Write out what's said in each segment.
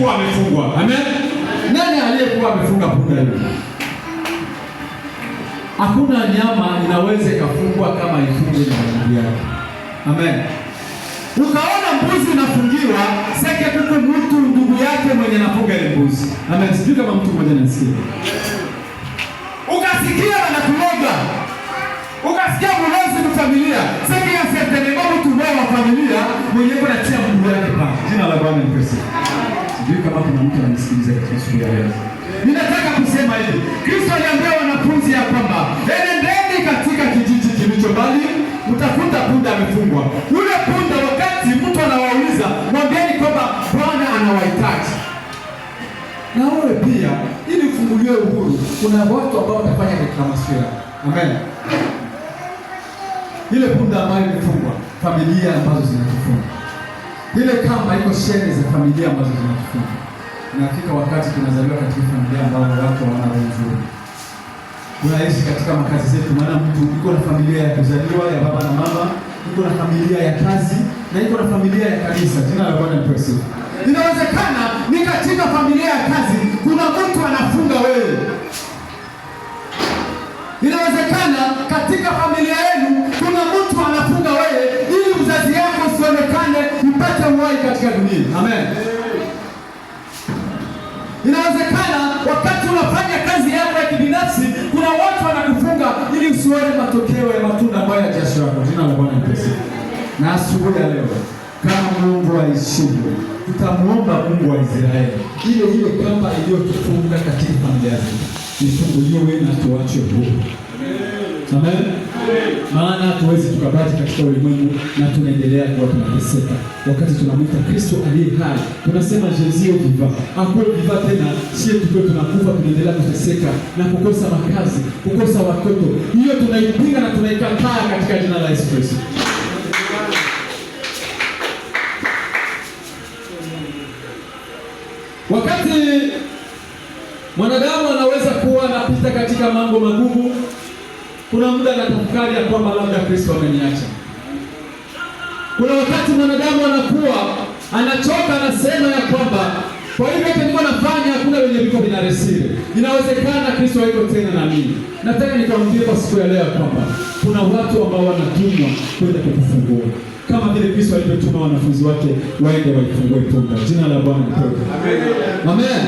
aliyekuwa amefungwa. Amen. Nani aliyekuwa amefunga punda yule? Hakuna nyama inaweza ikafungwa kama ifungwe na Mungu yake. Amen. Ukaona mbuzi inafungiwa, seke kuku mtu ndugu yake mwenye nafunga ile mbuzi. Amen. Sijui kama mtu mmoja anasikia. Ukasikia wanakuloga. Ukasikia mlozi wa familia. Seke ya septemba mtu wa familia mwenye kuna tia Mungu yake pa. Jina la Bwana ni Kristo. Sijui kama kuna mtu ananisikiliza katika siku ya leo. Ninataka kusema hivi. Kristo aliambia wanafunzi ya kwamba enendeni katika kijiji kilicho mbali, mtakuta punda amefungwa. Yule punda wakati mtu anawauliza, mwambieni kwamba Bwana anawahitaji. Na wewe pia ili ufunguliwe uhuru, kuna watu ambao watafanya reklamation. Amen. Ile punda ambayo imefungwa, familia ambazo zinatufunga. Ile kama iko shene za familia ambazo zinatufunga. Inafika wakati tunazaliwa katika familia ambayo watu hawana roho nzuri. Tunaishi katika makazi zetu, maana mtu yuko na familia ya kuzaliwa ya baba na mama, yuko na familia ya kazi, na yuko na familia ya kanisa. Jina la Bwana lipewe sifa. Inawezekana ni katika familia ya kazi kuna mtu anafunga wewe. Inawezekana katika familia yenu kuna mtu anafunga wewe ili uzazi wako usionekane upate uhai katika dunia. Amen. Inawezekana wakati unafanya kazi yako ya kibinafsi kuna watu wanakufunga ili usione matokeo ya matunda ambayo ya jasho yako. Jina la Bwana lipewe sifa. Na asubuhi ya leo kama Mungu aishivyo, tutamuomba Mungu wa Israeli ile kamba iliyotufunga katika familia zetu ifunguliwe na tuachwe huru. Amen. Maana hatuwezi tukabaki katika ulimwengu na tunaendelea kuwa tunateseka wakati tunamwita Kristo aliye hai. Tunasema Jésus vivant. Hapo vivant tena sisi tukiwa tunakufa tunaendelea kuteseka na kukosa makazi, kukosa watoto. Hiyo tunaipinga na tunaikataa katika jina la Yesu Kristo. Wakati mwanadamu anaweza kuwa anapita katika mambo magumu, kuna muda anatafakari ya kwamba labda Kristo ameniacha. Kuna wakati mwanadamu anakuwa anachoka, anasema ya kwamba kwa hivyo nilikuwa nafanya hakuna wenye viko vinaresire. Inawezekana Kristo hayuko tena na mimi. Nataka nikwambie kwa siku ya leo kwamba kuna watu ambao wanatumwa kwenda kutufungua. Kama vile Kristo alivyotuma wanafunzi wake waende waifungue punda. Jina la Bwana lipewe. Amen. Amen.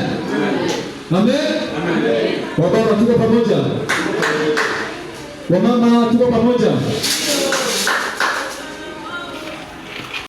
Amen. Amen. Wababa tuko pamoja. Wamama tuko pamoja.